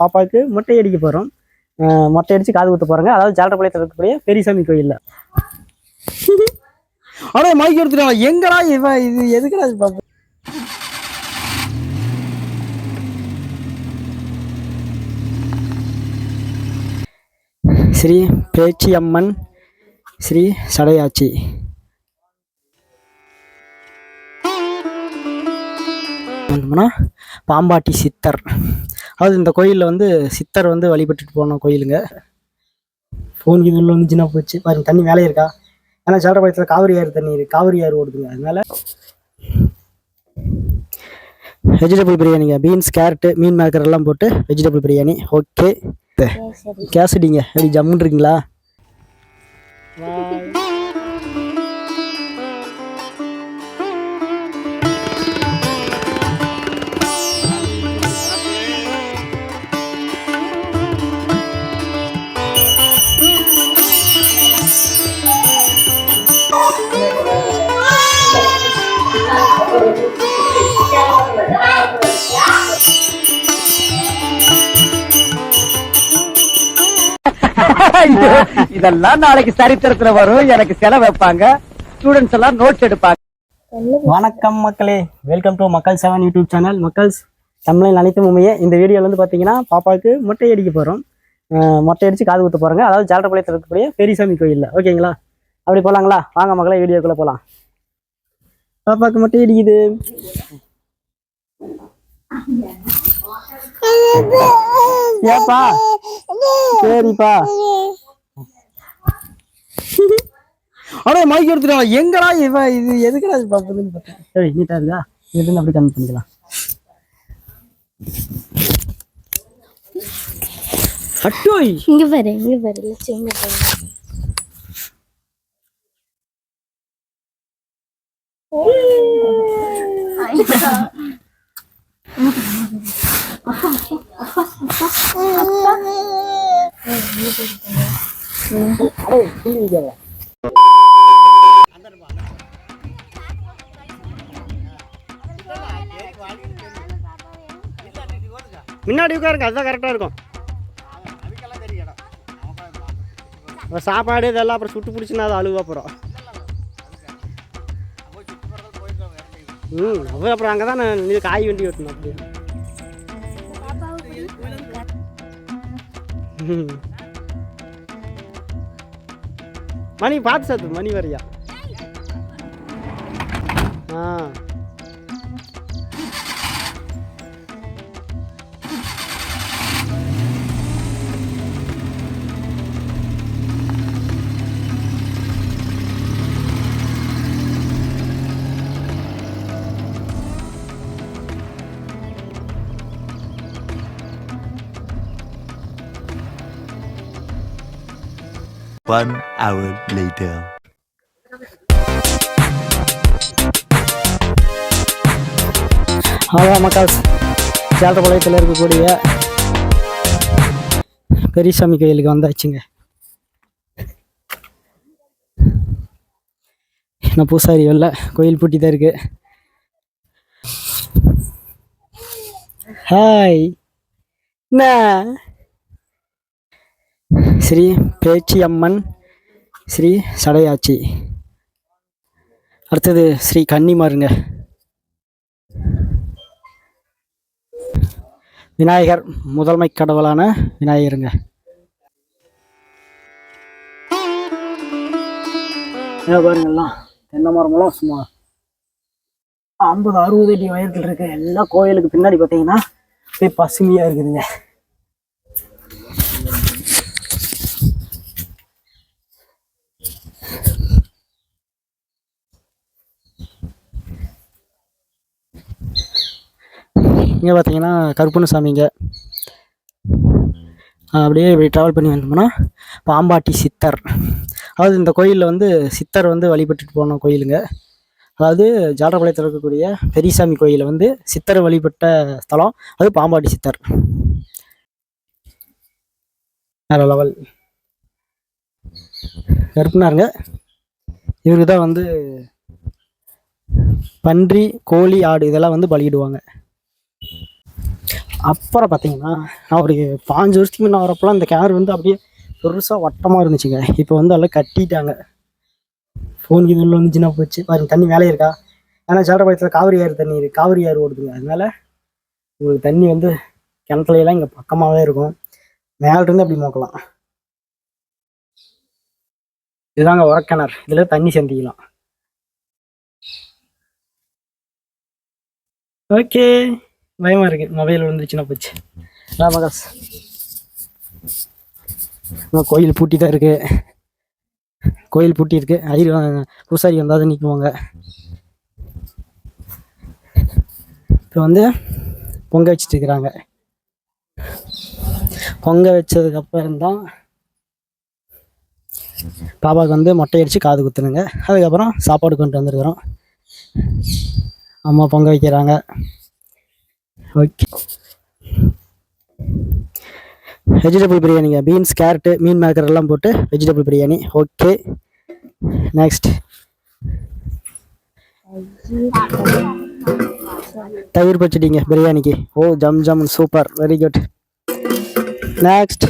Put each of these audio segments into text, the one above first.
பாப்பாவுக்கு மொட்டை அடிக்க போகிறோம். மொட்டை அடித்து காது குத்த போகிறாங்க. அதாவது ஜாலரபாளையத்தில் இருக்கக்கூடிய பெரியசாமி கோயிலில். ஆனால் மைக் எடுத்துட்டாங்க. எங்கடா இவன் இது எதுக்குடா இது பாப்பா? ஸ்ரீ பேச்சி அம்மன் ஸ்ரீ சடையாச்சி. பாம்பாட்டி சித்தர். அதாவது இந்த கோயிலில் வந்து சித்தர் வந்து வழிபட்டுட்டு போன கோயிலுங்க. ஃபோன் இது உள்ள வந்துச்சுன்னா போச்சு பாருங்க. தண்ணி மேலே இருக்கா? ஏன்னா ஜாலரபாளையத்தில் காவிரி ஆறு தண்ணி இருக்கு, காவிரி ஆறு ஓடுதுங்க. அதனால வெஜிடபிள் பிரியாணிங்க. பீன்ஸ், கேரட்டு, மீன் மேக்கர் எல்லாம் போட்டு வெஜிடபிள் பிரியாணி. ஓகே, கேசடிங்க. எப்படி ஜம்முன்னு இருக்கீங்களா? இதெல்லாம் நாளைக்கு சரித்திரத்துல வரும். எனக்கு செலவு வைப்பாங்க, ஸ்டூடெண்ட்ஸ் எல்லாம் நோட்ஸ் எடுப்பாங்க. வணக்கம் மக்களே, வெல்கம் டு மக்கள் 7 யூடியூப் சேனல். மக்கள் தமிழில் அனைத்தும் உண்மையே. இந்த வீடியோவில் வந்து பார்த்தீங்கன்னா பாப்பாவுக்கு மொட்டை அடிக்க போகிறோம். மொட்டை அடித்து காது குத்த போகிறாங்க. அதாவது ஜாலரபாளையத்தில் இருக்கக்கூடிய பெரியசாமி கோயிலில். ஓகேங்களா? அப்படி போகலாங்களா? வாங்க மக்களே, வீடியோக்குள்ளே போகலாம். பாப்பாவுக்கு மொட்டை அடிக்குது. ஏப்பா? சரிப்பா. அடே மைக் எடுத்துட்டாங்க. எங்கடா இவன் இது எதுக்குடா இது பாப்பதுன்னு பார்த்தேன். சரி, நீட்டா இருக்கா? இது அப்படி கம்மி பண்ணிக்கலாம். அட்டோய் இங்க பாரு, இங்க பாரு, இங்க பாரு. முன்னாடி உட்காருங்க, அதுதான் கரெக்டா இருக்கும். சாப்பாடு இதெல்லாம் அப்புறம் சுட்டு பிடிச்சுன்னா அது அழுவா போகிறோம். அப்புறம் அங்கே தான் நான் காய் வண்டி ஓட்டணும். அப்படி மணி பார்த்து சாத்து, மணி வரையா? ஆ, One hour later. அதான் மக்கள், ஜாலரபாளையத்தில் இருக்கக்கூடிய பெரியசாமி கோயிலுக்கு வந்தாச்சுங்க. என்ன பூசாரி வரல, கோயில் பூட்டி தான் இருக்கு. ஹாய். என்ன ஸ்ரீ பேச்சி அம்மன் ஸ்ரீ சடையாச்சி. அடுத்தது ஸ்ரீ கன்னிமாருங்க. விநாயகர், முதன்மை கடவுளான விநாயகருங்க. பாருங்கெல்லாம் தென்னை மரமெல்லாம் சும்மா 50-60 அடி உயரத்தில் இருக்கு. எல்லாம் கோயிலுக்கு பின்னாடி பார்த்தீங்கன்னா அப்படியே பசுமையாக இருக்குதுங்க. இங்கே பார்த்தீங்கன்னா கருப்பண்ணசாமிங்க. அப்படியே இப்படி ட்ராவல் பண்ணி வந்தோம்னா பாம்பாட்டி சித்தர். அதாவது இந்த கோயிலில் வந்து சித்தர் வந்து வழிபட்டுட்டு போன கோயிலுங்க. அதாவது ஜாலரபாளையத்தில் இருக்கக்கூடிய பெரியசாமி கோயிலில் வந்து சித்தரை வழிபட்ட ஸ்தலம் அது பாம்பாட்டி சித்தர். வேற லெவல். கருப்புனாருங்க. இவருக்கு தான் வந்து பன்றி, கோழி, ஆடு இதெல்லாம் வந்து பலியிடுவாங்க. அப்புறம் பார்த்தீங்கன்னா நான் ஒரு 5 வருஷத்துக்கு முன்ன வரப்போலாம் இந்த கிணறு வந்து அப்படியே பெருசாக வட்டமாக இருந்துச்சுங்க. இப்போ வந்து எல்லாம் கட்டிட்டாங்க. ஃபோன் இது உள்ள வந்துச்சுன்னா போச்சு பாருங்க. தண்ணி மேலே இருக்கா? ஏன்னா சேலப்பாளையத்தில் காவிரி ஆறு ஓடுதுங்க. அதனால உங்களுக்கு தண்ணி வந்து கிணத்துல எல்லாம் இங்கே பக்கமாகவே இருக்கும். மேலிருந்து அப்படி மோக்கலாம். இதுதாங்க உரக்கிணறு. இதில் தண்ணி செந்திக்கலாம். ஓகே, பயமாக இருக்குது மொபைல் விழுந்துச்சுன்னா போச்சு. ராமகாஸ் கோயில் பூட்டி தான் இருக்குது. கோயில் பூட்டி இருக்கு. பூசாரி வந்தால் தான் நிற்குவாங்க. இப்போ வந்து பொங்க வச்சுட்டு இருக்கிறாங்க. பொங்க வச்சதுக்கப்புறம் தான் பாப்பாவுக்கு வந்து மொட்டை அடித்து காது குத்துனுங்க. அதுக்கப்புறம் சாப்பாடு கொண்டு வந்துருக்குறோம். அம்மா பொங்க வைக்கிறாங்க. ஓகே, வெஜிடபிள் பிரியாணிங்க. பீன்ஸ், கேரட்டு, மீன் மேக்கர் எல்லாம் போட்டு வெஜிடபிள் பிரியாணி. ஓகே, நெக்ஸ்ட் தயிர் பச்சடிங்க பிரியாணிக்கு. ஓ ஜம் ஜம், சூப்பர், வெரி குட். நெக்ஸ்ட்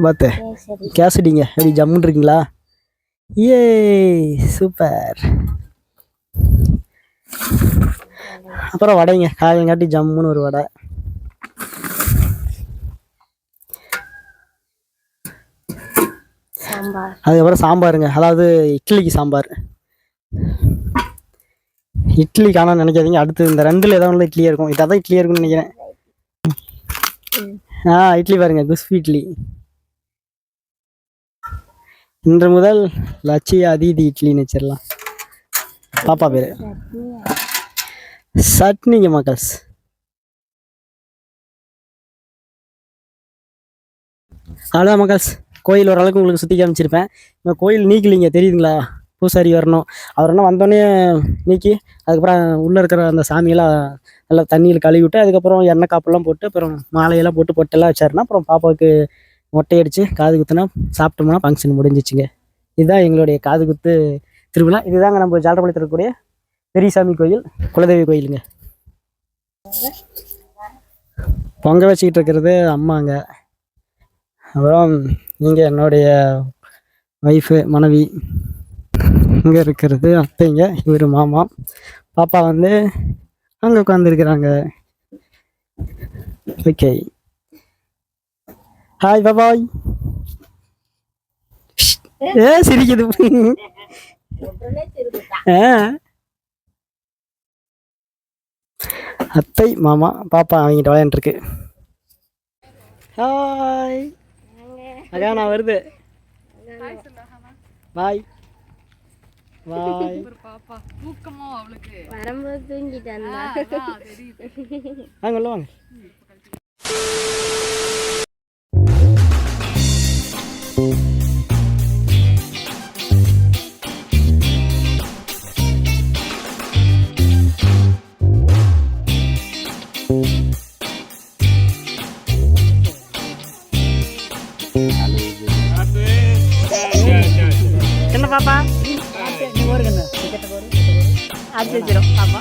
பார்த்து கேசடிங்க. எப்படி ஜம்முன்னு இருக்கீங்களா? ஏ சூப்பர். அப்புறம் வடைங்க. காயங்காட்டி ஜம்முன்னு ஒரு வடை. அதுக்கப்புறம் சாம்பாருங்க. அதாவது இட்லிக்கு சாம்பார். இட்லி காணான்னு நினைக்காதீங்க. அடுத்து இந்த 2ல் ஏதாவது ஒன்று இட்லியாக இருக்கும். இதான் இட்லியாக இருக்கும்னு நினைக்கிறேன். இட்லி பாருங்க, குஸ்பி இட்லி. இன்று முதல் லட்சிய அதிதி இட்லின்னு வச்சிடலாம். பாப்பா பேரு சட்னிங்க மக்கள்ஸ். அவ்வளோதான் மக்கள்ஸ். கோயில் ஓரளவுக்கு உங்களுக்கு சுற்றி காமிச்சிருப்பேன். இந்த கோயில் நீக்கலிங்க, தெரியுதுங்களா? பூசாரி வரணும். அவர் என்ன வந்தோடனே நீக்கி அதுக்கப்புறம் உள்ளே இருக்கிற அந்த சாமியெல்லாம் நல்லா தண்ணியில் கழுவி விட்டு அதுக்கப்புறம் எண்ணெய் காப்பெல்லாம் போட்டு அப்புறம் மாலையெல்லாம் போட்டு பொட்டெல்லாம் வச்சாருன்னா அப்புறம் பாப்பாவுக்கு மொட்டை அடித்து காது குத்துனா சாப்பிட்டோம்னா ஃபங்க்ஷன் முடிஞ்சிச்சுங்க. இதுதான் எங்களுடைய காது குத்து திருவிழா. இதுதாங்க நம்ம ஜாலப்பாளையத்தில் இருக்கக்கூடிய பெரியசாமி கோயில், குலதெய்வ கோயிலுங்க. பொங்க வச்சுக்கிட்டு இருக்கிறது அம்மாங்க. அப்புறம் இங்கே என்னுடைய ஒய்ஃபு, மனைவி. இங்கே இருக்கிறது அத்தைங்க. இவர் மாமா. பாப்பா வந்து அங்கே உட்காந்துருக்குறாங்க. Okay, hi பாபாய். சிரிக்குது. அத்தை, மாமா, பாப்பா அவங்கிட்ட விளையாண்டுருக்கு. ஹாய் அக்கா, நான் வருது. பாய் பாய். பாப்பா தூக்கமா அவளுக்கு வரும்போது தூங்கிட்டேன். வாங்க உள்ள வாங்க. என்ன பாப்பா நீ ஓடுங்க. அது வச்சிரும் பாப்பா.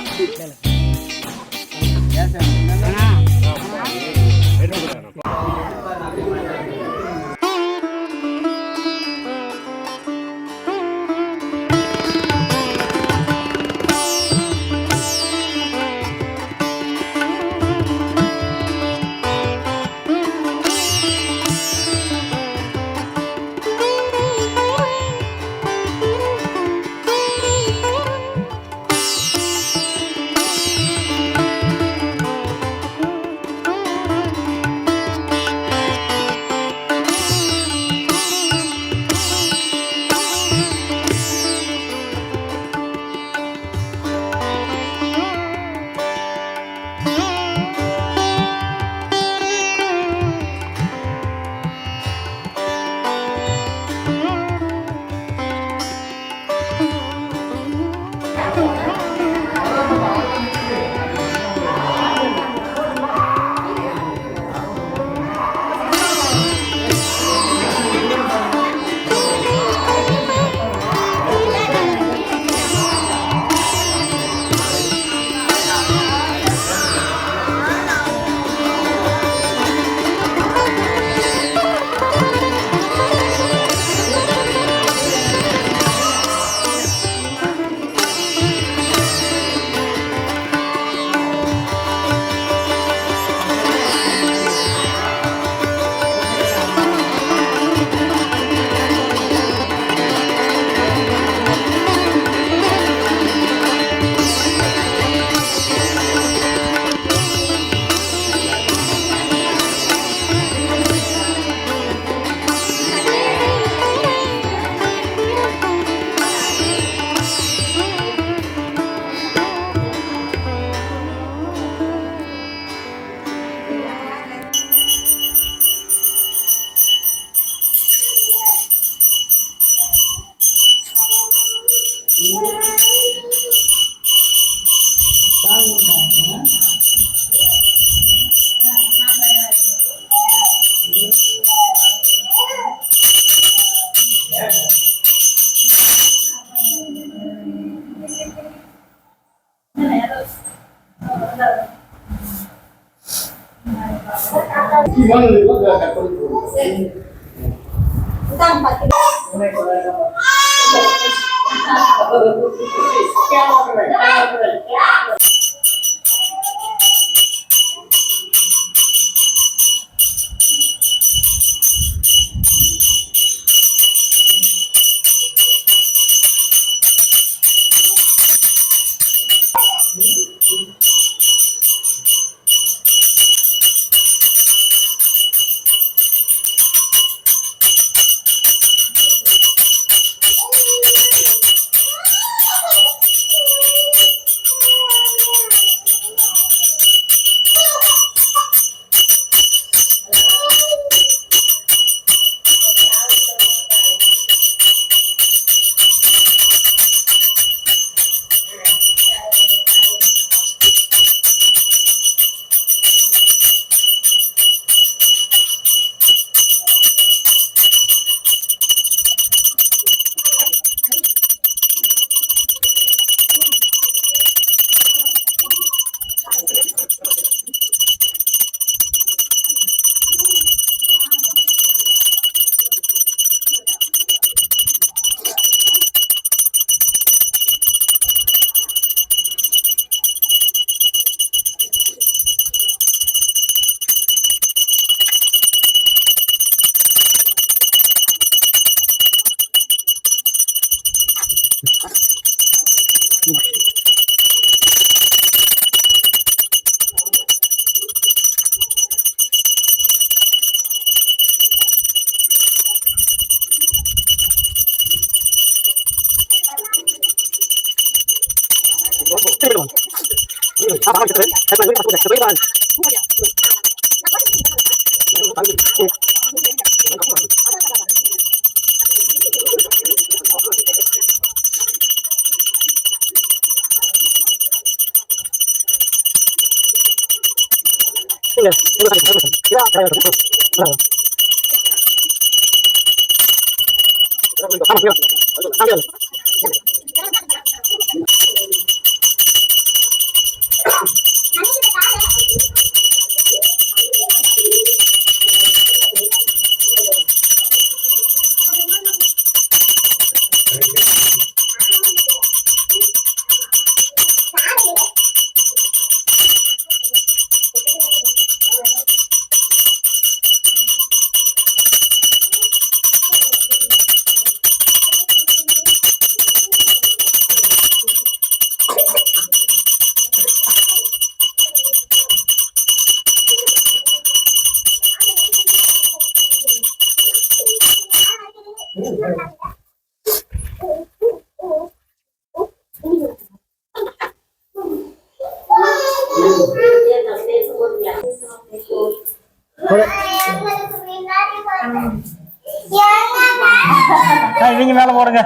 இவங்க மேல போடுங்க.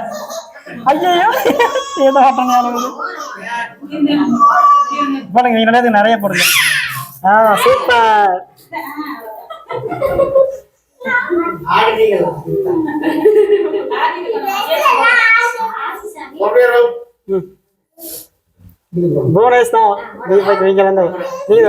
ஐயோ ஏதோ ஆட்டம் போடுங்க, நீங்க நிறைய போடுங்க. சூப்பர். போனஸ் தான் நீங்க வந்து நீங்க